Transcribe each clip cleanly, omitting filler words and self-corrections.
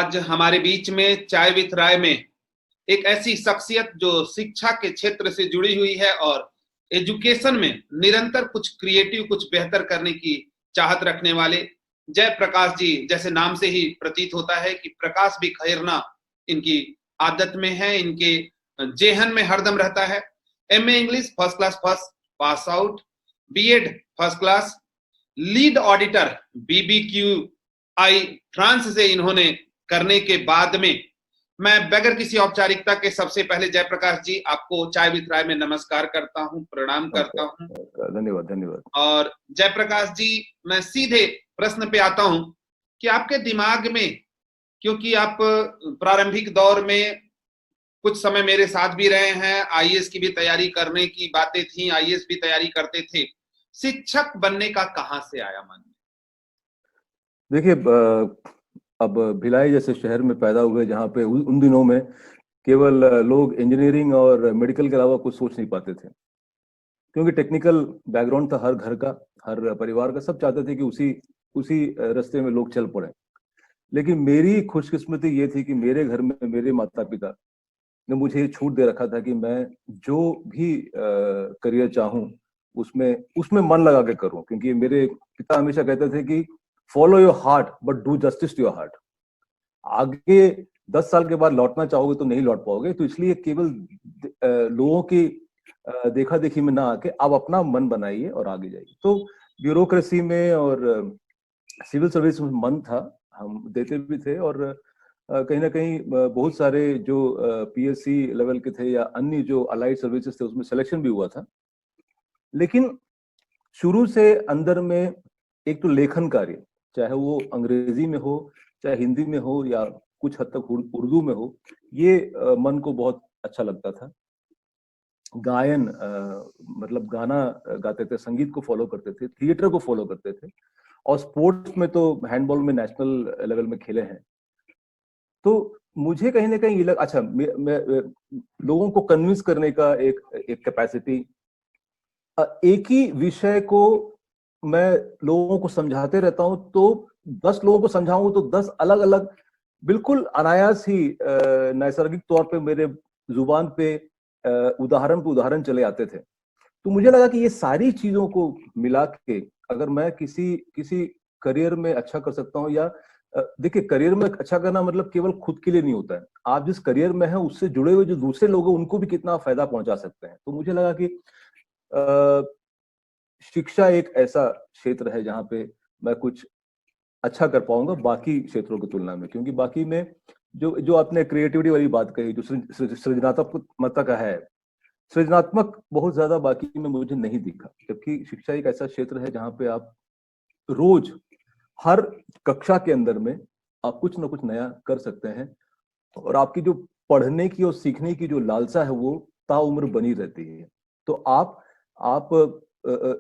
आज हमारे बीच में चाय विथ राय में एक ऐसी शख्सियत जो शिक्षा के क्षेत्र से जुड़ी हुई है और एजुकेशन में निरंतर कुछ क्रिएटिव, कुछ बेहतर करने की चाहत रखने वाले जयप्रकाश जी, जैसे नाम से ही प्रतीत होता है कि प्रकाश भी खैरना इनकी आदत में है, इनके जेहन में हरदम रहता है। MA English first class first pass out, BEd first class, lead auditor BBQI France से इन्होंने करने के बाद में मैं बगैर किसी औपचारिकता के सबसे पहले जयप्रकाश जी आपको चाय विथ राय में नमस्कार करता हूं, प्रणाम करता हूं। धन्यवाद धन्यवाद। और जयप्रकाश जी, मैं सीधे प्रश्न पे आता हूं कि आपके दिमाग में, क्योंकि आप प्रारंभिक दौर में कुछ समय मेरे साथ भी रहे हैं, आईएएस की भी तैयारी करने की बातें थी, आईएएस भी तैयारी करते थे, शिक्षक बनने का कहां से आया मन में? देखिए, अब भिलाई जैसे शहर में पैदा हुए जहाँ पे उन दिनों में केवल लोग इंजीनियरिंग और मेडिकल के अलावा कुछ सोच नहीं पाते थे, क्योंकि टेक्निकल बैकग्राउंड था हर घर का, हर परिवार का। सब चाहते थे कि उसी उसी रास्ते में लोग चल पड़े। लेकिन मेरी खुशकिस्मती ये थी कि मेरे घर में मेरे माता पिता ने मुझे ये छूट दे रखा था कि मैं जो भी करियर चाहूँ उसमें उसमें मन लगा के करूँ, क्योंकि मेरे पिता हमेशा कहते थे कि follow your heart but do justice to your heart. आगे 10 साल के बाद लौटना चाहोगे तो नहीं लौट पाओगे, तो इसलिए केवल लोगों की देखा देखी में ना आके आप अपना मन बनाइए और आगे जाइए। तो ब्यूरोक्रेसी में और सिविल सर्विस में मन था, हम देते भी थे। और कहीं ना कहीं बहुत सारे जो पीएससी लेवल के थे या अन्य जो अलाइड सर्विसेज थे उसमें सिलेक्शन भी हुआ था। लेकिन शुरू से अंदर में एक तो लेखन कार्य, चाहे वो अंग्रेजी में हो, चाहे हिंदी में हो, या कुछ हद तक उर्दू में हो, ये मन को बहुत अच्छा लगता था। गायन, मतलब गाना गाते थे, संगीत को फॉलो करते थे, थिएटर को फॉलो करते थे। और स्पोर्ट्स में तो हैंडबॉल में नेशनल लेवल में खेले हैं। तो मुझे कहीं ना कहीं ये लग, अच्छा, मैं लोगों को कन्विंस करने का एक कैपेसिटी, एक ही विषय को मैं लोगों को समझाते रहता हूं, तो 10 लोगों को समझाऊं तो 10 अलग अलग बिल्कुल अनायास ही नैसर्गिक तौर पे मेरे जुबान पे उदाहरण चले आते थे। तो मुझे लगा कि ये सारी चीजों को मिला के अगर मैं किसी किसी करियर में अच्छा कर सकता हूँ, या देखिए, करियर में अच्छा करना मतलब केवल खुद के लिए नहीं होता है, आप जिस करियर में हैं उससे जुड़े हुए जो दूसरे लोग हैं उनको भी कितना फायदा पहुंचा सकते हैं। तो मुझे लगा कि शिक्षा एक ऐसा क्षेत्र है जहां पे मैं कुछ अच्छा कर पाऊंगा बाकी क्षेत्रों की तुलना में, क्योंकि बाकी में जो जो आपने क्रिएटिविटी वाली बात कही, जो सृजनात्मकता का है, सृजनात्मक बहुत ज्यादा बाकी में मुझे नहीं दिखा। जबकि शिक्षा एक ऐसा क्षेत्र है जहां पे आप रोज हर कक्षा के अंदर में आप कुछ ना कुछ नया कर सकते हैं, और आपकी जो पढ़ने की और सीखने की जो लालसा है वो ताउम्र बनी रहती है। तो आप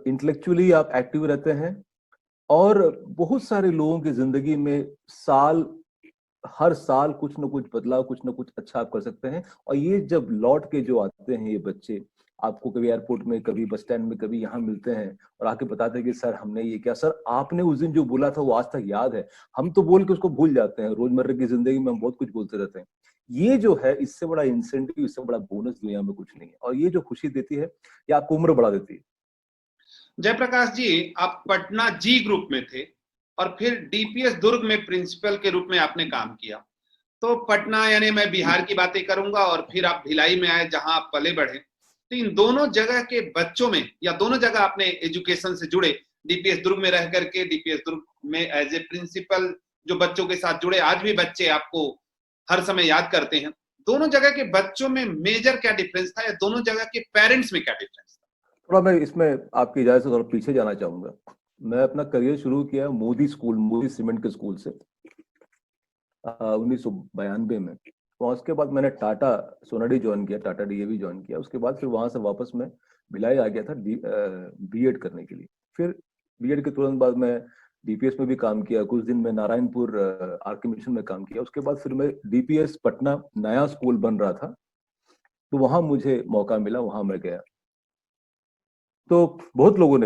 इंटेलेक्चुअली आप एक्टिव रहते हैं, और बहुत सारे लोगों की जिंदगी में हर साल कुछ ना कुछ बदलाव, कुछ ना कुछ अच्छा आप कर सकते हैं। और ये जब लौट के जो आते हैं ये बच्चे, आपको कभी एयरपोर्ट में, कभी बस स्टैंड में, कभी यहाँ मिलते हैं और आके बताते हैं कि सर हमने ये किया, सर आपने उस दिन जो बोला था वो आज तक याद है। हम तो बोल के उसको भूल जाते हैं, रोजमर्रा की जिंदगी में हम बहुत कुछ बोलते रहते हैं। ये जो है, इससे बड़ा इंसेंटिव, इससे बड़ा बोनस दुनिया में कुछ नहीं है। और ये जो खुशी देती है, ये आपको उम्र बढ़ा देती है। जयप्रकाश जी, आप पटना जी ग्रुप में थे और फिर डीपीएस दुर्ग में प्रिंसिपल के रूप में आपने काम किया। तो पटना, यानी मैं बिहार की बातें करूंगा, और फिर आप भिलाई में आए जहां आप पले बढ़े। तो इन दोनों जगह के बच्चों में, या दोनों जगह आपने एजुकेशन से जुड़े, डीपीएस दुर्ग में रह करके, डीपीएस दुर्ग में एज ए प्रिंसिपल जो बच्चों के साथ जुड़े, आज भी बच्चे आपको हर समय याद करते हैं। दोनों जगह के बच्चों में मेजर क्या डिफरेंस था, या दोनों जगह के पेरेंट्स में क्या डिफरेंस था? थोड़ा मैं इसमें आपकी इजाजत से थोड़ा पीछे जाना चाहूंगा। मैं अपना करियर शुरू किया मोदी स्कूल, मोदी सीमेंट के स्कूल से 1992 में। वहाँ उसके बाद मैंने टाटा सोनाडी ज्वाइन किया, टाटा डीएवी ज्वाइन किया। उसके बाद फिर वहां से वापस मैं भिलाई आ गया था बीएड करने के लिए। फिर बीएड के तुरंत बाद मैं डीपीएस में भी काम किया, कुछ दिन मैं नारायणपुर आरके मिशन में काम किया। उसके बाद फिर मैं डीपीएस पटना, नया स्कूल बन रहा था, तो वहां मुझे मौका मिला, वहां मैं गया। तो बहुत लोगों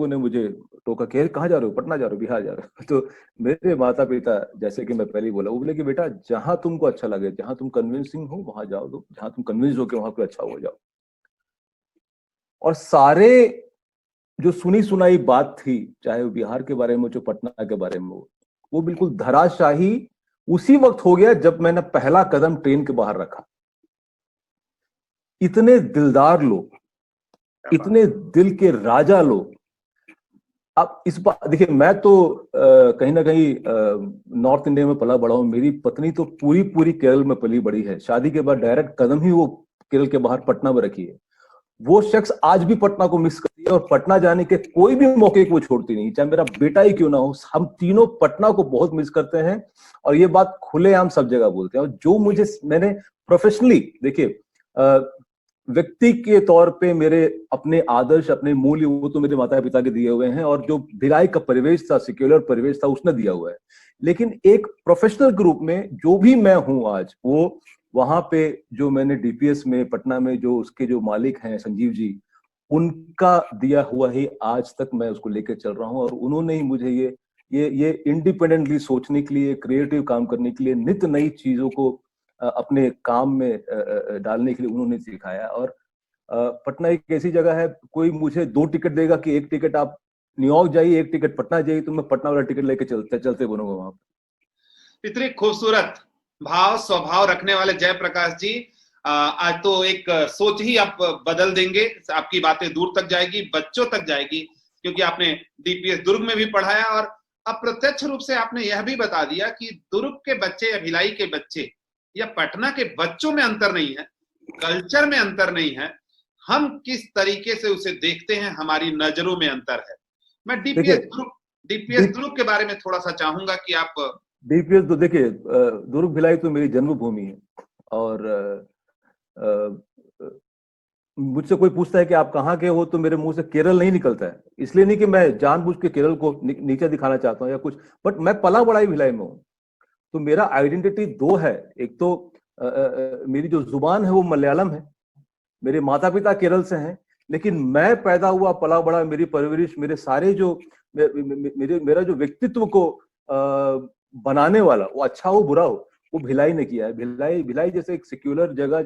ने मुझे टोका, कह कहाँ जा रहे हो, पटना जा रहे हो, बिहार जा रहे हो। तो मेरे माता पिता, जैसे कि मैं पहले ही बोला, वो बोले कि बेटा जहां तुमको अच्छा लगे, जहां तुम कन्विंसिंग हो वहां जाओ, तो जहां तुम कन्विंस हो कि वहां पे अच्छा हो जाओ। और सारे जो सुनी सुनाई बात थी, चाहे वो बिहार के बारे में हो, चाहे पटना के बारे में हो, वो बिल्कुल धराशाही उसी वक्त हो गया जब मैंने पहला कदम ट्रेन के बाहर रखा। इतने दिलदार लोग, इतने दिल के राजा लोग। अब इस बात देखिए, मैं तो कहीं ना कहीं नॉर्थ इंडिया में पला बड़ा हूं। मेरी पत्नी तो पूरी पूरी केरल में पली बड़ी है, शादी के बाद डायरेक्ट कदम ही वो केरल के बाहर पटना में रखी है। वो शख्स आज भी पटना को मिस करती है और पटना जाने के कोई भी मौके को वो छोड़ती नहीं, चाहे मेरा बेटा ही क्यों ना हो। हम तीनों पटना को बहुत मिस करते हैं और ये बात खुलेआम सब जगह बोलते हैं। और जो मुझे, मैंने प्रोफेशनली, देखिए व्यक्ति के तौर पे मेरे अपने आदर्श, अपने मूल्य, वो तो मेरे माता पिता के दिए हुए हैं, और जो भिलाई का परिवेश था, सेक्युलर परिवेश था, उसने दिया हुआ है। लेकिन एक प्रोफेशनल ग्रुप में जो भी मैं हूं आज, वो वहां पे जो मैंने डीपीएस में पटना में जो उसके जो मालिक हैं संजीव जी, उनका दिया हुआ ही आज तक मैं उसको लेकर चल रहा हूं। और उन्होंने ही मुझे ये इंडिपेंडेंटली सोचने के लिए, क्रिएटिव काम करने के लिए, नित्य नई चीजों को अपने काम में डालने के लिए उन्होंने सिखाया। और पटना एक ऐसी जगह है, कोई मुझे 2 टिकट देगा कि एक टिकट आप न्यूयॉर्क जाइए, एक टिकट पटना जाइए, तो मैं पटना वाला टिकट लेके चलते बनूंगा वहां। इतनी खूबसूरत भाव स्वभाव रखने वाले जयप्रकाश जी, आज तो एक सोच ही आप बदल देंगे। आपकी बातें दूर तक जाएगी, बच्चों तक जाएगी, क्योंकि आपने डीपीएस दुर्ग में भी पढ़ाया और अप्रत्यक्ष रूप से आपने यह भी बता दिया कि दुर्ग के बच्चे या भिलाई के बच्चे या पटना के बच्चों में अंतर नहीं है, कल्चर में अंतर नहीं है, हम किस तरीके से उसे देखते हैं हमारी नजरों में अंतर है। मैं डीपीएस दुर्ग के बारे में थोड़ा सा चाहूंगा कि आप। डीपीएस तो देखिए, दुर्ग भिलाई तो मेरी जन्मभूमि है। और मुझसे कोई पूछता है कि आप कहाँ के हो, तो मेरे मुंह से केरल नहीं निकलता है। इसलिए नहीं कि मैं जानबूझ के केरल को नीचे दिखाना चाहता हूँ या कुछ, बट मैं पला बड़ा ही भिलाई में हूँ। तो मेरा आइडेंटिटी 2 है। एक तो मेरी जो जुबान है वो मलयालम है, मेरे माता पिता केरल से हैं, लेकिन मैं पैदा हुआ पला बड़ा, मेरी परवरिश, मेरे सारे जो मेरा जो व्यक्तित्व को बनाने वाला, वो अच्छा हो बुरा हो, वो भिलाई ने किया है। भिलाई जैसे एक सेक्युलर जगह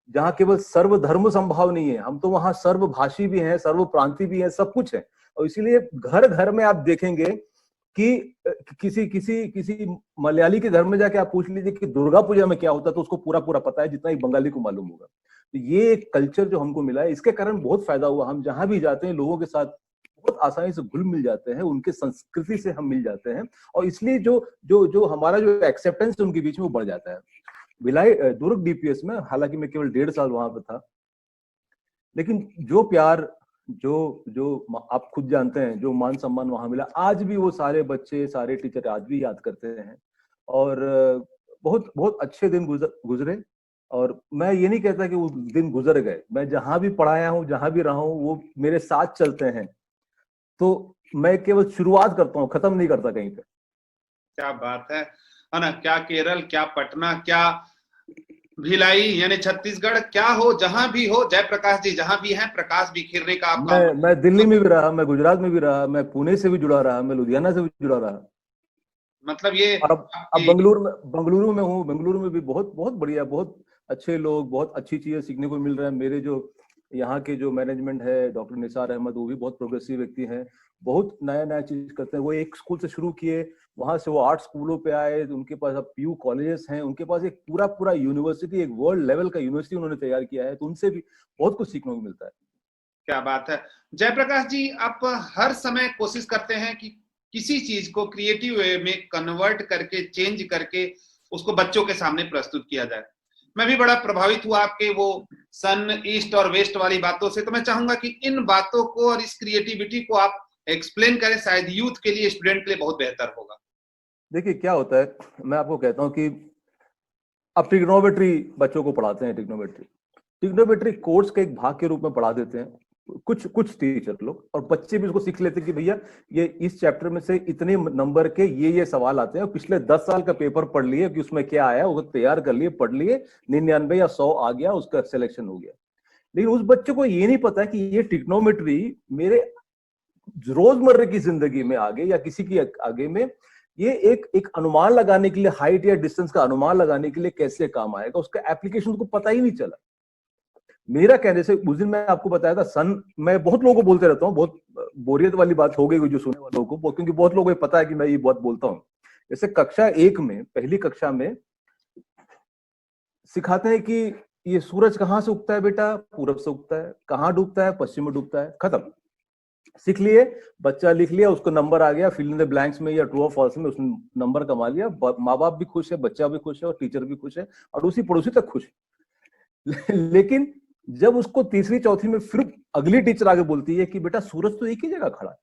जहाँ केवल सर्वधर्म संभाव नहीं है, हम तो वहां सर्वभाषी भी हैं, सर्व प्रांति भी हैं, सब कुछ है। और इसीलिए घर घर में आप देखेंगे कि किसी मलयाली के घर में जाके आप पूछ लीजिए कि दुर्गा पूजा में क्या होता है, तो उसको पूरा पूरा पता है, जितना एक बंगाली को मालूम होगा। तो ये एक कल्चर जो हमको मिला है, इसके कारण बहुत फायदा हुआ। हम जहां भी जाते हैं लोगों के साथ बहुत आसानी से घुल मिल जाते हैं, उनके संस्कृति से हम मिल जाते हैं, और इसलिए जो हमारा जो एक्सेप्टेंस है उनके बीच में वो बढ़ जाता है। भिलाई दुर्ग डीपीएस में, हालांकि मैं केवल 1.5 साल वहां पे था, लेकिन जो प्यार, जो आप खुद जानते हैं, जो मान सम्मान वहां मिला, आज भी वो सारे बच्चे, सारे टीचर आज भी याद करते हैं। और बहुत बहुत अच्छे दिन गुजरे। और मैं ये नहीं कहता कि वो दिन गुजर गए, मैं जहां भी पढ़ाया हूँ, जहां भी रहा हूँ, वो मेरे साथ चलते हैं। तो मैं केवल शुरुआत करता हूँ, खत्म नहीं करता कहीं पे। क्या बात है ना। क्या केरल, क्या पटना, क्या भिलाई, यानी छत्तीसगढ़, क्या हो, जहां भी हो जयप्रकाश जी जहां भी हैं, प्रकाश बिखेरने का आप काम। मैं दिल्ली में भी रहा, मैं गुजरात में भी रहा, मैं पुणे से भी जुड़ा रहा, मैं लुधियाना से भी जुड़ा रहा। मतलब ये और अब बंगलुरु में हूँ। बंगलुरु में भी बहुत बहुत बढ़िया, बहुत अच्छे लोग, बहुत अच्छी चीजें सीखने को मिल रहा है। मेरे जो यहाँ के जो मैनेजमेंट है, डॉक्टर निसार अहमद, वो भी बहुत प्रोग्रेसिव व्यक्ति हैं, बहुत नया नया चीज करते हैं। वो एक स्कूल से शुरू किए, वहां से वो 8 स्कूलों पे आए, उनके पास अब पीयू कॉलेजेस हैं, उनके पास एक पूरा पूरा यूनिवर्सिटी, एक वर्ल्ड लेवल का यूनिवर्सिटी उन्होंने तैयार किया है। तो उनसे भी बहुत कुछ सीखने को मिलता है। क्या बात है जयप्रकाश जी, आप हर समय कोशिश करते हैं कि किसी चीज को क्रिएटिव वे में कन्वर्ट करके, चेंज करके उसको बच्चों के सामने प्रस्तुत किया जाए। मैं भी बड़ा प्रभावित हुआ आपके वो सन, ईस्ट और वेस्ट वाली बातों से। तो मैं चाहूंगा कि इन बातों को और इस क्रिएटिविटी को आप एक्सप्लेन करें, शायद यूथ के लिए, स्टूडेंट के लिए बहुत बेहतर होगा। देखिए क्या होता है, मैं आपको कहता हूँ कि अब ट्रिग्नोमेट्री बच्चों को पढ़ाते हैं। ट्रिग्नोमेट्री कोर्स के एक भाग के रूप में पढ़ा देते हैं कुछ कुछ टीचर लोग, और बच्चे भी उसको सीख लेते हैं कि भैया ये इस चैप्टर में से इतने नंबर के ये सवाल आते हैं, और पिछले 10 साल का पेपर पढ़ लिए कि उसमें क्या आया, वो तैयार कर लिए, पढ़ लिए, 99 या 100 आ गया, उसका सिलेक्शन हो गया। लेकिन उस बच्चे को ये नहीं पता कि ये ट्रिग्नोमेट्री मेरे रोजमर्रा की जिंदगी में आगे या किसी की आगे में ये एक अनुमान लगाने के लिए, हाइट या डिस्टेंस का अनुमान लगाने के लिए कैसे काम आएगा, उसका एप्लीकेशन को पता ही नहीं चला। मेरा कहने से उस दिन मैं आपको बताया था सन, मैं बहुत लोगों को बोलते रहता हूँ, बहुत बोरियत वाली बात हो गई जो सुनने वालों को, क्योंकि बहुत लोगों को पता है कि मैं ये बहुत बोलता हूँ। जैसे कक्षा 1 में, पहली कक्षा में सिखाते हैं कि ये सूरज कहाँ से उगता है बेटा, पूरब से उगता है, कहाँ डूबता है, पश्चिम में डूबता है, खत्म, सीख लिए, बच्चा लिख लिया, उसको नंबर आ गया, फिल इन द ब्लैंक्स में या ट्रू और फॉल्स में उसने नंबर कमा लिया, माँ बाप भी खुश है, बच्चा भी खुश है और टीचर भी खुश है और उसी पड़ोसी तक खुश है। लेकिन जब उसको तीसरी चौथी में फिर अगली टीचर आगे बोलती है कि बेटा सूरज तो एक ही जगह खड़ा है,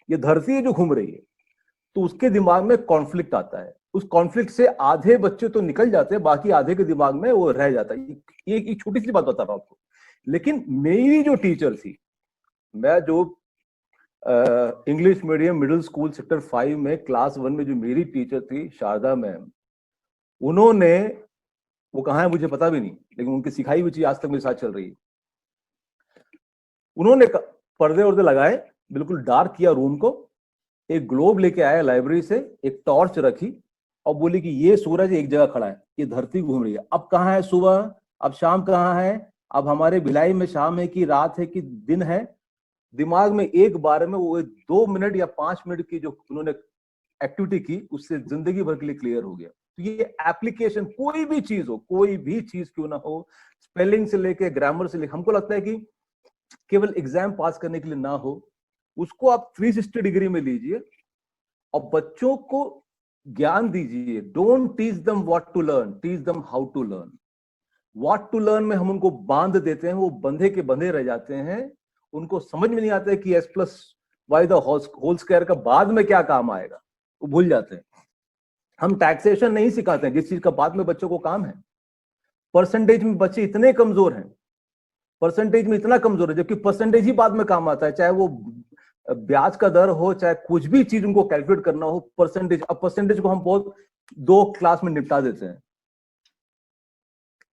ये धरती है जो घूम रही है, तो उसके दिमाग में कॉन्फ्लिक्ट आता है। उस कॉन्फ्लिक्ट से आधे बच्चे तो निकल जाते हैं, बाकी आधे के दिमाग में वो रह जाता है। ये एक छोटी सी बात बता रहा हूं आपको। लेकिन मेरी जो टीचर थी, मैं जो English medium middle school sector 5 में क्लास 1 में जो मेरी टीचर थी शारदा मैम, उन्होंने, वो कहाँ है मुझे पता भी नहीं, लेकिन उनकी सिखाई हुई चीज आज तक मेरे साथ चल रही है। उन्होंने पर्दे वर्दे लगाए, बिल्कुल डार्क किया रूम को, एक ग्लोब लेके आया लाइब्रेरी से, एक टॉर्च रखी और बोली कि ये सूरज एक जगह खड़ा है, ये धरती घूम रही है, अब कहाँ है सुबह, अब शाम कहाँ है, अब हमारे भिलाई में शाम है कि रात है कि दिन है। दिमाग में एक बार में वो 2 मिनट या 5 मिनट की जो उन्होंने एक्टिविटी की, उससे जिंदगी भर के लिए क्लियर हो गया। तो ये एप्लीकेशन कोई भी चीज हो, कोई भी चीज क्यों ना हो, स्पेलिंग से लेके ग्रामर से लेके, हमको लगता है कि केवल एग्जाम पास करने के लिए ना हो, उसको आप 360 डिग्री में लीजिए और बच्चों को ज्ञान दीजिए। Don't teach them what to learn, teach them how to learn. What to learn में हम उनको बांध देते हैं, वो बंधे के बंधे रह जाते हैं, उनको समझ में नहीं आता है कि S+Y होल स्क्वायर का बाद में क्या काम आएगा, वो भूल जाते हैं। हम टैक्सेशन नहीं सिखाते हैं, जिस चीज का बाद में बच्चों को काम है। परसेंटेज में बच्चे इतने कमजोर हैं, परसेंटेज में इतना कमजोर है, जबकि परसेंटेज ही बाद में काम आता है, चाहे वो ब्याज का दर हो, चाहे कुछ भी चीज उनको कैलकुलेट करना हो, परसेंटेज। अब परसेंटेज को हम बहुत 2 क्लास में निपटा देते हैं।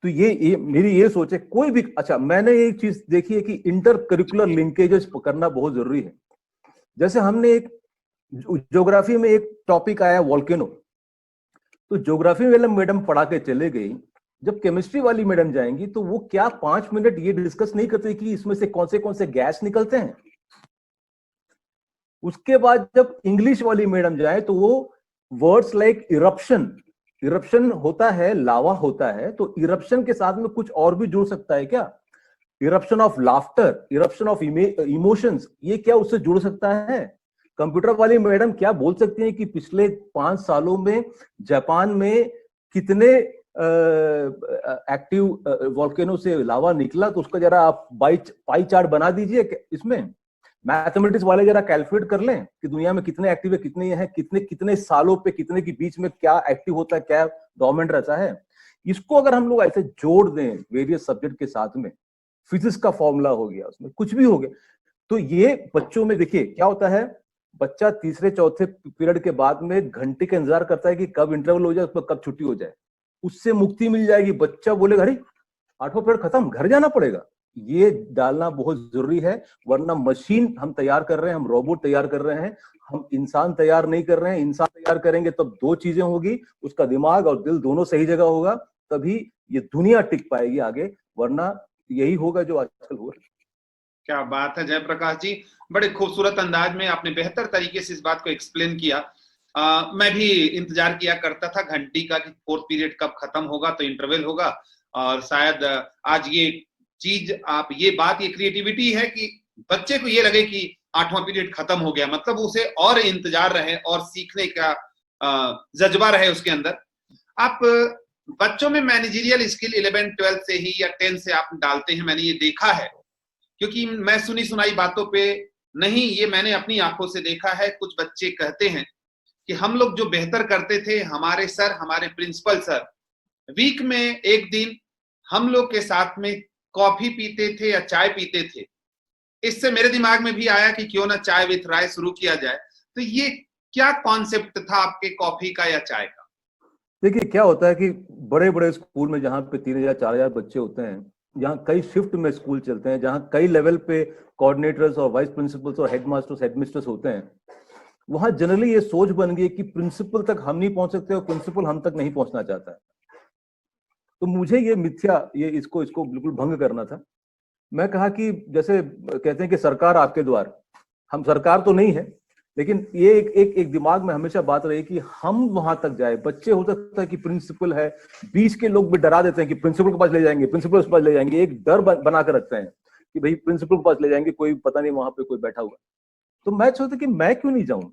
तो ये मेरी ये सोच है, कोई भी, अच्छा मैंने एक चीज देखी है कि इंटर करिकुलर लिंकेजेस करना बहुत जरूरी है। जैसे हमने एक ज्योग्राफी में एक टॉपिक आया वॉल्केनो, तो ज्योग्राफी वाले मैडम पढ़ा के चले गई, जब केमिस्ट्री वाली मैडम जाएंगी तो वो क्या 5 मिनट ये डिस्कस नहीं करते कि इसमें से कौन से गैस निकलते हैं। उसके बाद जब इंग्लिश वाली मैडम जाए तो वो वर्ड्स लाइक इरप्शन होता है, लावा होता है, तो इरप्शन के साथ में कुछ और भी जुड़ सकता है क्या, eruption of laughter, eruption of emotions, ये क्या उससे जुड़ सकता है। कंप्यूटर वाली मैडम क्या बोल सकती हैं कि पिछले 5 सालों में जापान में कितने एक्टिव वॉल्केनो से लावा निकला, तो उसका जरा आप पाई चार्ट बना दीजिए। इसमें मैथमेटिक्स वाले जरा कैलकुलेट कर लें कि दुनिया में कितने एक्टिव है, कितने हैं, कितने सालों पे कितने के बीच में क्या एक्टिव होता है, क्या डोमिनेंट रहता है। इसको अगर हम लोग ऐसे जोड़ दें वेरियस सब्जेक्ट के साथ में, फिजिक्स का फॉर्मूला हो गया, उसमें कुछ भी हो गया, तो ये बच्चों में देखिए क्या होता है। बच्चा तीसरे चौथे पीरियड के बाद में घंटे का इंतजार करता है कि कब इंटरवल हो जाए, कब छुट्टी हो जाए, उससे मुक्ति मिल जाएगी। बच्चा बोलेगा अरे 8वां पीरियड खत्म, घर जाना पड़ेगा। ये डालना बहुत जरूरी है, वरना मशीन हम तैयार कर रहे हैं, हम रोबोट तैयार कर रहे हैं, हम इंसान तैयार नहीं कर रहे हैं। इंसान तैयार करेंगे तब 2 चीजें होगी, उसका दिमाग और दिल दोनों सही जगह होगा, तभी ये दुनिया टिक पाएगी आगे, वरना यही होगा जो आजकल हो रहा है। क्या बात है जयप्रकाश जी, बड़े खूबसूरत अंदाज में आपने बेहतर तरीके से इस बात को एक्सप्लेन किया। मैं भी इंतजार किया करता था घंटी का कि 4th पीरियड कब खत्म होगा तो इंटरवल होगा, और शायद आज ये चीज, आप ये बात, ये क्रिएटिविटी है कि बच्चे को ये लगे कि 8वां पीरियड खत्म हो गया, मतलब उसे और इंतजार रहे और सीखने का जज्बा रहे उसके अंदर। आप बच्चों में मैनेजरियल स्किल 11 12 से ही या 10 से आप डालते हैं, मैंने ये देखा है, क्योंकि मैं सुनी सुनाई बातों पे नहीं, ये मैंने अपनी आंखों से देखा है। कुछ बच्चे कहते हैं कि हम लोग जो बेहतर करते थे, हमारे सर, हमारे प्रिंसिपल सर वीक में एक दिन हम लोग के साथ में कॉफी पीते थे या चाय पीते थे। इससे मेरे दिमाग में भी आया कि क्यों ना चाय विथ राय शुरू किया जाए। तो ये क्या कॉन्सेप्ट था आपके कॉफी का या चाय का? देखिए क्या होता है कि बड़े बड़े स्कूल में जहाँ पे 3000 4000 बच्चे होते हैं, जहाँ कई शिफ्ट में स्कूल चलते हैं, जहाँ कई लेवल पे कोऑर्डिनेटर्स और वाइस प्रिंसिपल्स और हेडमास्टर्स हेडमिस्ट्रेस होते हैं, वहां जनरली ये सोच बन गई कि प्रिंसिपल तक हम नहीं पहुंच सकते और प्रिंसिपल हम तक नहीं पहुंचना चाहता है। तो मुझे ये मिथ्या, ये इसको बिल्कुल भंग करना था। मैं कहा कि जैसे कहते हैं कि सरकार आपके द्वार, हम सरकार तो नहीं है, लेकिन ये एक दिमाग में हमेशा बात रही कि हम वहां तक जाए। बच्चे हो सकता है कि प्रिंसिपल है, बीच के लोग भी डरा देते हैं कि प्रिंसिपल के पास ले जाएंगे, प्रिंसिपल के पास ले जाएंगे, एक डर बना कर रखते हैं कि भाई प्रिंसिपल के पास ले जाएंगे, कोई पता नहीं वहां पे कोई बैठा हुआ। तो मैं सोचता कि मैं क्यों नहीं जाऊं,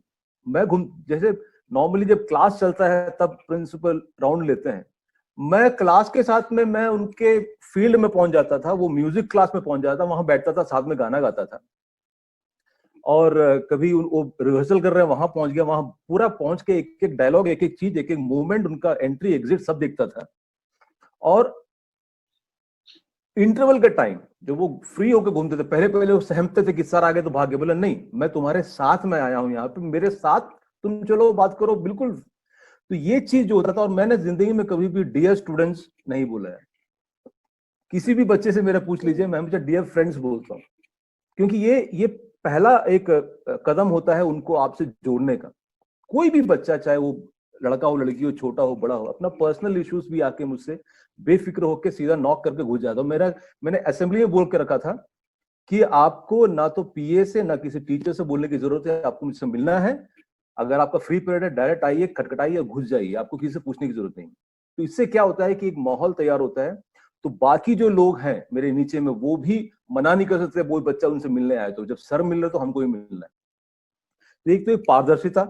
मैं जैसे नॉर्मली जब क्लास चलता है तब प्रिंसिपल राउंड लेते हैं, मैं क्लास के साथ में मैं उनके फील्ड में पहुंच जाता था, वो म्यूजिक क्लास में पहुंच जाता था, वहां बैठता था, साथ में गाना गाता था। और कभी वो रिहर्सल कर रहे हैं, वहां पहुंच गया, वहां पूरा पहुंच के एक एक डायलॉग, एक एक चीज, एक एक मूवमेंट, उनका एंट्री एग्जिट सब देखता था। और इंटरवल के टाइम जब वो फ्री होकर घूमते थे, पहले पहले वो सहमते थे कि सर आगे तो भागे, बोले नहीं मैं तुम्हारे साथ में आया हूं, यहाँ पे मेरे साथ तुम चलो बात करो, बिल्कुल। तो ये चीज जो होता था, और मैंने जिंदगी में कभी भी डियर स्टूडेंट्स नहीं बोला है। किसी भी बच्चे से मेरा पूछ लीजिए, मैं हमेशा डियर फ्रेंड्स बोलता हूँ, क्योंकि ये पहला एक कदम होता है उनको आपसे जोड़ने का। कोई भी बच्चा, चाहे वो लड़का हो, लड़की हो, छोटा हो, बड़ा हो, अपना पर्सनल इश्यूज भी आके मुझसे बेफिक्र होकर सीधा नॉक करके घुस जाता। मैंने असेंबली में बोल के रखा था कि आपको ना तो पीए से ना किसी टीचर से बोलने की जरूरत है, आपको मुझसे मिलना है, अगर आपका फ्री पीरियड है डायरेक्ट आइए, खटखटाइए, घुस जाइए, आपको किसी से पूछने की जरूरत नहीं। तो इससे क्या होता है कि एक माहौल तैयार होता है, तो बाकी जो लोग हैं मेरे नीचे में वो भी मना नहीं कर सकते, वो बच्चा उनसे मिलने आए तो जब सर मिल रहे तो हमको ही मिलना है। तो एक तो एक पारदर्शिता,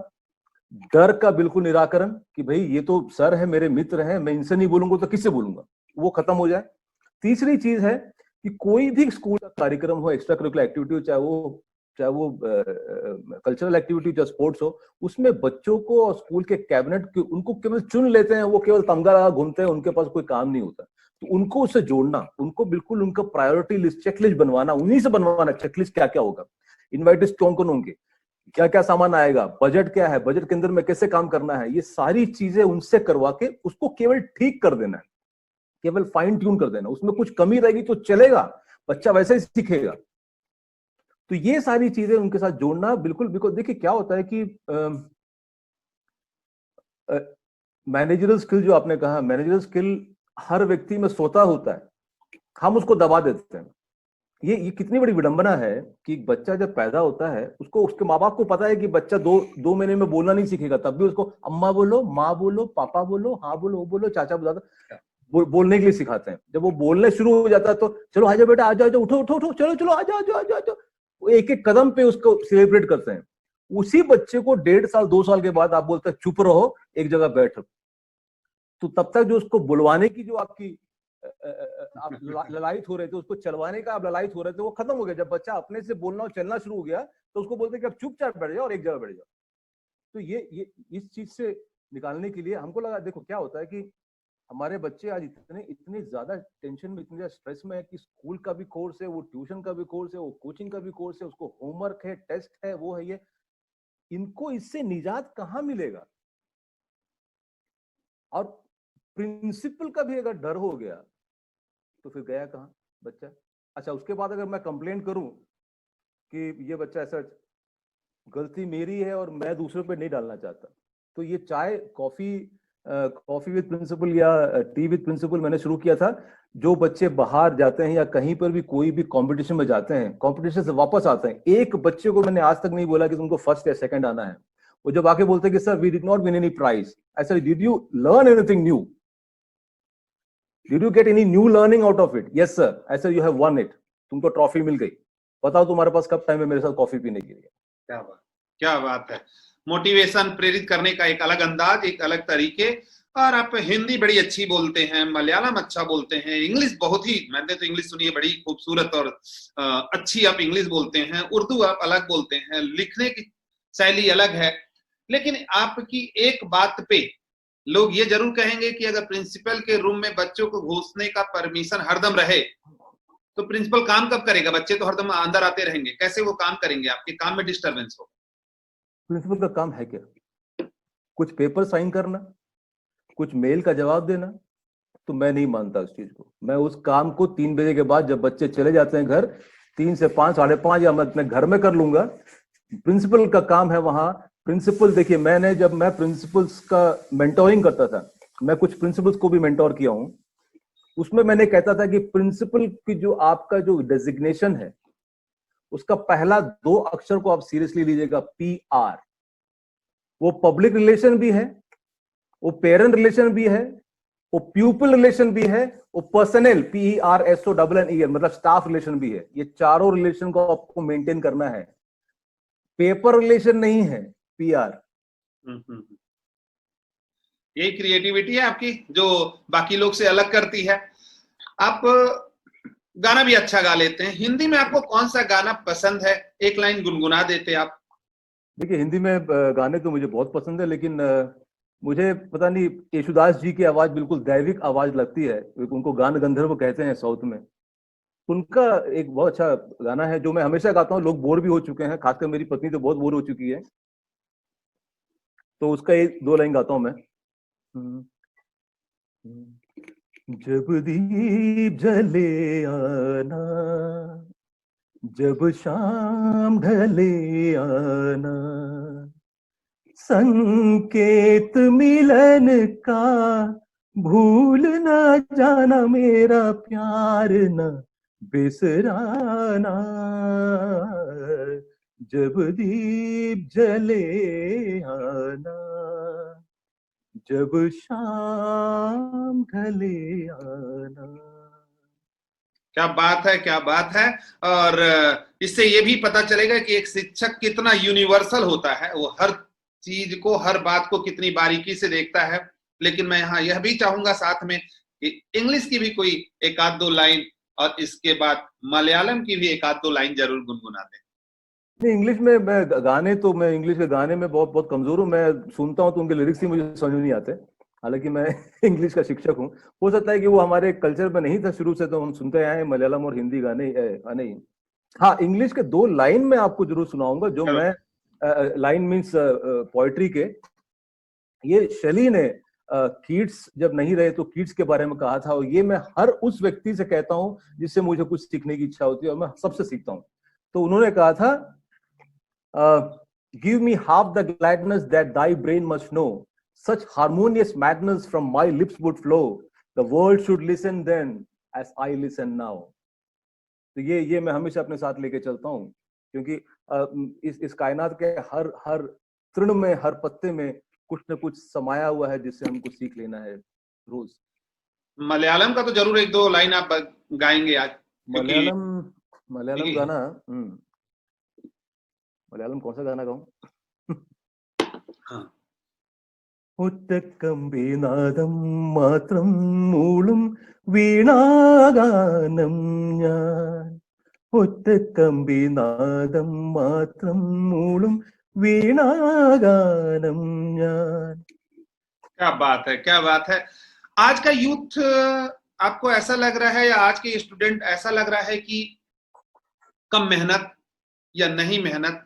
डर का बिल्कुल निराकरण कि भाई ये तो सर है, मेरे मित्र हैं, मैं इनसे नहीं बोलूंगा तो किससे बोलूंगा, वो खत्म हो जाए। तीसरी चीज है कि कोई भी स्कूल का कार्यक्रम हो, एक्स्ट्रा करिकुलर एक्टिविटी हो, चाहे वो कल्चरल एक्टिविटी, चाहे स्पोर्ट्स हो, उसमें बच्चों को और स्कूल के कैबिनेट उनको केवल चुन लेते हैं, वो केवल तमगा लगा घूमते हैं, उनके पास कोई काम नहीं होता। तो उनको उससे जोड़ना, उनको बिल्कुल उनका प्रायोरिटी लिस्ट, चेकलिस्ट बनवाना, उन्हीं से बनवाना, चेकलिस्ट क्या क्या होगा, इन्वाइटेड कौन कौन होंगे, क्या क्या सामान आएगा, बजट क्या है, बजट के अंदर में कैसे काम करना है, ये सारी चीजें उनसे करवा के उसको केवल ठीक कर देना है, केवल फाइन ट्यून कर देना। उसमें कुछ कमी रहेगी तो चलेगा, बच्चा वैसे ही सीखेगा। तो ये सारी चीजें उनके साथ जोड़ना बिल्कुल बिल्कुल। देखिए क्या होता है कि मैनेजरल स्किल जो आपने कहा, मैनेजरल स्किल हर व्यक्ति में स्वतः होता है, हम उसको दबा देते हैं। ये कितनी बड़ी विडंबना है कि एक बच्चा जब पैदा होता है, उसको उसके माँ बाप को पता है कि बच्चा दो महीने में बोलना नहीं सीखेगा, तब भी उसको अम्मा बोलो, माँ बोलो, पापा बोलो, हाँ बोलो, वो बोलो, चाचा बोलो, बोलने के लिए सिखाते हैं। जब वो बोलने शुरू हो जाता है तो चलो आ जाओ बेटा, आ जाओ, उठो उठो उठो, चलो चलो आ जाओ, आ जाओ, आ जाओ, आ जाओ। वो एक एक कदम पे उसको सेलिब्रेट करते हैं। उसी बच्चे को 1.5 साल 2 साल के बाद आप बोलते हैं चुप रहो, एक जगह बैठो, तो तब तक जो उसको बुलवाने की जो आपकी आप ललायत हो रहे थे, उसको चलवाने का आप ललायत हो रहे थे, वो खत्म हो गया। जब बच्चा अपने से बोलना और चलना शुरू हो गया तो उसको बोलते कि अब चुपचाप बैठ जाओ और एक जगह बैठ जाओ। तो ये इस चीज से निकालने के लिए हमको लगा, देखो क्या होता है कि हमारे बच्चे आज इतने इतने ज्यादा टेंशन में, इतने ज्यादा स्ट्रेस में है कि स्कूल का भी कोर्स है, वो ट्यूशन का भी कोर्स है, वो कोचिंग का भी कोर्स है, उसको होमवर्क है, टेस्ट है, वो है ये, इनको इससे निजात कहाँ मिलेगा। और प्रिंसिपल का भी अगर डर हो गया तो फिर गया कहाँ बच्चा। अच्छा, उसके बाद अगर मैं कंप्लेन करूं कि ये बच्चा ऐसा, गलती मेरी है और मैं दूसरों पे नहीं डालना चाहता। तो ये चाय कॉफी विद प्रिंसिपल या टी विद प्रिंसिपल मैंने शुरू किया था। जो बच्चे बाहर जाते हैं या कहीं पर भी कोई भी कंपटीशन में जाते हैं, कंपटीशन से वापस आते हैं, एक बच्चे को मैंने आज तक नहीं बोला कि तुमको फर्स्ट या सेकंड आना है। वो जब आके बोलते हैं कि sir we did not win any prize, I said did you learn anything new, did you get any new learning out of it, yes sir, I said you have won it, तुमको trophy मिल गई, बताओ तुम्हारे पास कब time है मेरे साथ coffee पीने के लिए। क्या बात है। मोटिवेशन, प्रेरित करने का एक अलग अंदाज, एक अलग तरीके। और आप हिंदी बड़ी अच्छी बोलते हैं, मलयालम अच्छा बोलते हैं, इंग्लिश बहुत ही, मैंने तो इंग्लिश सुनी है, बड़ी खूबसूरत और अच्छी आप इंग्लिश बोलते हैं, उर्दू आप अलग बोलते हैं, लिखने की शैली अलग है। लेकिन आपकी एक बात पे लोग ये जरूर कहेंगे कि अगर प्रिंसिपल के रूम में बच्चों को घुसने का परमिशन हरदम रहे तो प्रिंसिपल काम कब करेगा, बच्चे तो हरदम अंदर आते रहेंगे, कैसे वो काम करेंगे, आपके काम में डिस्टरबेंस हो। प्रिंसिपल का काम है क्या? कुछ पेपर साइन करना, कुछ मेल का जवाब देना, तो मैं नहीं मानता उस चीज को। मैं उस काम को 3 बजे के बाद जब बच्चे चले जाते हैं घर, 3 से 5, 5:30 या मैं अपने घर में कर लूंगा। प्रिंसिपल का काम है वहां। प्रिंसिपल देखिए, जब मैं प्रिंसिपल्स का मेंटोरिंग करता था, मैं कुछ प्रिंसिपल्स को भी मेंटोर किया हूं, उसमें मैंने कहता था कि प्रिंसिपल की जो आपका जो डेजिग्नेशन है, उसका पहला 2 अक्षर को आप सीरियसली लीजिएगा, PR। वो पब्लिक रिलेशन भी है, वो पेरेंट रिलेशन भी है, वो प्यूपिल रिलेशन भी है, वो पर्सनल PERSONNEL मतलब स्टाफ रिलेशन भी है। ये चारों रिलेशन को आपको मेंटेन करना है। पेपर रिलेशन नहीं है PR। यही क्रिएटिविटी है आपकी जो बाकी लोग से अलग करती है। आप गाना भी अच्छा गा लेते हैं। हिंदी में आपको कौन सा गाना पसंद है? एक लाइन गुनगुना देते आप। देखिए, हिंदी में गाने तो मुझे बहुत पसंद है, लेकिन मुझे पता नहीं, येशुदास जी की आवाज बिल्कुल दैविक आवाज लगती है। उनको गान गंधर्व कहते हैं साउथ में। उनका एक बहुत अच्छा गाना है जो मैं हमेशा गाता हूँ। लोग बोर भी हो चुके हैं, खासकर मेरी पत्नी तो बहुत बोर हो चुकी है, तो उसका 1-2 लाइन गाता हूं मैं। जब दीप जले आना, जब शाम ढले आना, संकेत मिलन का भूल न जाना, मेरा प्यार न बिसराना। जब दीप जले आना, जब शाम ढले आना। क्या बात है, क्या बात है। और इससे ये भी पता चलेगा कि एक शिक्षक कितना यूनिवर्सल होता है। वो हर चीज को, हर बात को कितनी बारीकी से देखता है। लेकिन मैं यहाँ यह भी चाहूंगा साथ में कि इंग्लिश की भी कोई 1-2 लाइन, और इसके बाद मलयालम की भी 1-2 लाइन जरूर गुनगुना दें। नहीं, इंग्लिश में मैं इंग्लिश के गाने में बहुत बहुत कमजोर हूँ। मैं सुनता हूँ तो उनके लिरिक्स ही मुझे समझ नहीं आते। हालांकि मैं इंग्लिश का शिक्षक हूँ। हो सकता है कि वो हमारे कल्चर में नहीं था शुरू से, तो हम सुनते आए हैं मलयालम और हिंदी गाने। नहीं, हाँ, इंग्लिश के 2 लाइन में आपको जरूर सुनाऊंगा, जो मैं लाइन मीन्स पोएट्री के। ये शेली ने कीट्स जब नहीं रहे तो कीट्स के बारे में कहा था, और ये मैं हर उस व्यक्ति से कहता हूँ जिससे मुझे कुछ सीखने की इच्छा होती है, और मैं सबसे सीखता हूँ। तो उन्होंने कहा था, give me half the gladness that thy brain must know, such harmonious madness from my lips would flow, the world should listen then as I listen now। तो ये मैं हमेशा अपने साथ लेके चलता हूँ, क्योंकि इस कायनात के हर हर तृण में, हर पत्ते में कुछ न कुछ समाया हुआ है जिससे हमको सीख लेना है रोज। मलयालम का तो जरूर 1-2 लाइन आप गाएंगे आज। मलयालम गाना, मलयालम कौन सा गाना गाऊं? हाँ। ഒറ്റക്കമ്പിനാദം മാത്രം മൂളും വീണാഗാനം ഞാൻ, ഒറ്റക്കമ്പിനാദം മാത്രം മൂളും വീണാഗാനം ഞാൻ। क्या बात है, क्या बात है। आज का यूथ आपको ऐसा लग रहा है, या आज के स्टूडेंट ऐसा लग रहा है कि कम मेहनत या नहीं मेहनत,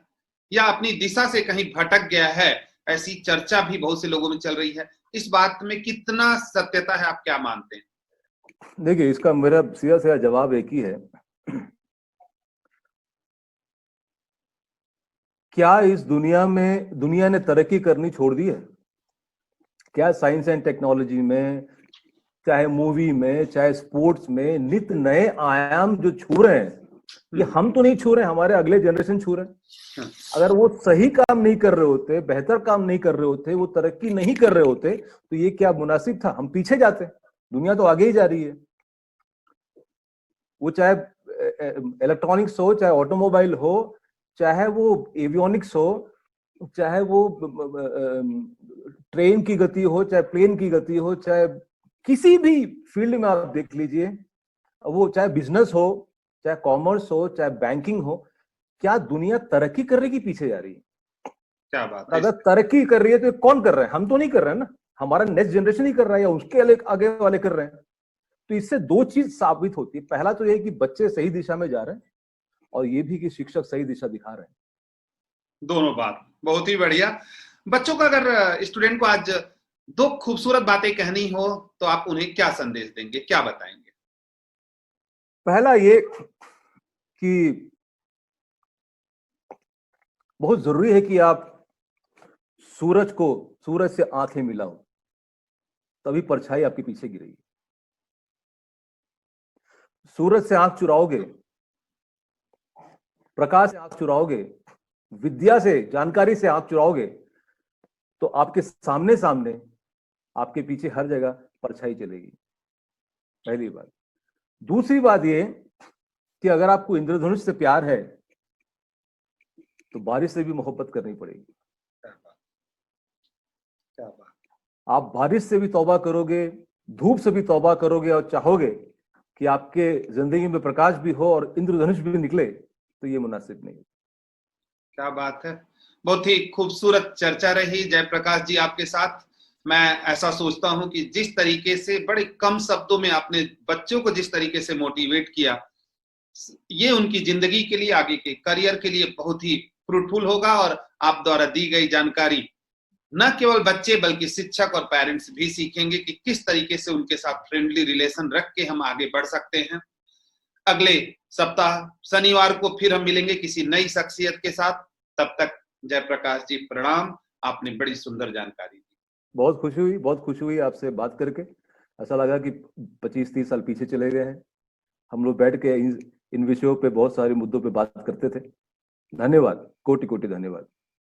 या अपनी दिशा से कहीं भटक गया है? ऐसी चर्चा भी बहुत से लोगों में चल रही है। इस बात में कितना सत्यता है, आप क्या मानते हैं? देखिए, इसका मेरा सीधा सीधा जवाब एक ही है। क्या इस दुनिया ने तरक्की करनी छोड़ दी है? क्या साइंस एंड टेक्नोलॉजी में, चाहे मूवी में, चाहे स्पोर्ट्स में, नित नए आयाम जो छू रहे हैं, ये हम तो नहीं छू रहे, हमारे अगले जनरेशन छू रहे हैं। अगर वो सही काम नहीं कर रहे होते, बेहतर काम नहीं कर रहे होते, वो तरक्की नहीं कर रहे होते, तो ये क्या मुनासिब था? हम पीछे जाते। दुनिया तो आगे ही जा रही है। वो चाहे इलेक्ट्रॉनिक्स हो, चाहे ऑटोमोबाइल हो, चाहे वो एवियोनिक्स हो, चाहे वो ट्रेन की गति हो, चाहे प्लेन की गति हो, चाहे किसी भी फील्ड में आप देख लीजिए, वो चाहे बिजनेस हो, चाहे कॉमर्स हो, चाहे बैंकिंग हो, क्या दुनिया तरक्की करने की पीछे जा रही है? क्या बात है। अगर तरक्की कर रही है तो कौन कर रहा है? हम तो नहीं कर रहे हैं ना, हमारा नेक्स्ट जनरेशन ही कर रहा है, या उसके आगे वाले कर रहे हैं। तो इससे 2 चीज साबित होती है। पहला तो ये कि बच्चे सही दिशा में जा रहे हैं, और ये भी कि शिक्षक सही दिशा दिखा रहे हैं। दोनों बात बहुत ही बढ़िया। बच्चों का, अगर स्टूडेंट को आज दो खूबसूरत बातें कहनी हो तो आप उन्हें क्या संदेश देंगे, क्या बताएंगे? पहला ये कि बहुत जरूरी है कि आप सूरज से आंखें मिलाओ, तभी परछाई आपके पीछे गिरेगी। सूरज से आंख चुराओगे, प्रकाश से आंख चुराओगे, विद्या से, जानकारी से आंख चुराओगे, तो आपके सामने सामने, आपके पीछे हर जगह परछाई चलेगी। पहली बात। दूसरी बात ये कि अगर आपको इंद्रधनुष से प्यार है तो बारिश से भी मोहब्बत करनी पड़ेगी। क्या बात। आप बारिश से भी तौबा करोगे, धूप से भी तौबा करोगे और चाहोगे कि आपके जिंदगी में प्रकाश भी हो और इंद्रधनुष भी निकले, तो ये मुनासिब नहीं। क्या बात है। बहुत ही खूबसूरत चर्चा रही जयप्रकाश जी आपके साथ। मैं ऐसा सोचता हूं कि जिस तरीके से बड़े कम शब्दों में आपने बच्चों को जिस तरीके से मोटिवेट किया, ये उनकी जिंदगी के लिए, आगे के करियर के लिए बहुत ही फ्रूटफुल होगा। और आप द्वारा दी गई जानकारी न केवल बच्चे बल्कि शिक्षक और पेरेंट्स भी सीखेंगे कि किस तरीके से उनके साथ फ्रेंडली रिलेशन रख के हम आगे बढ़ सकते हैं। अगले सप्ताह शनिवार को फिर हम मिलेंगे किसी नई शख्सियत के साथ। तब तक जयप्रकाश जी प्रणाम, आपने बड़ी सुंदर जानकारी दी। बहुत खुशी हुई आपसे बात करके। ऐसा लगा कि 25-30 साल पीछे चले गए हैं। हम लोग बैठ के इन विषयों पे, बहुत सारे मुद्दों पे बात करते थे। धन्यवाद, कोटि कोटि धन्यवाद।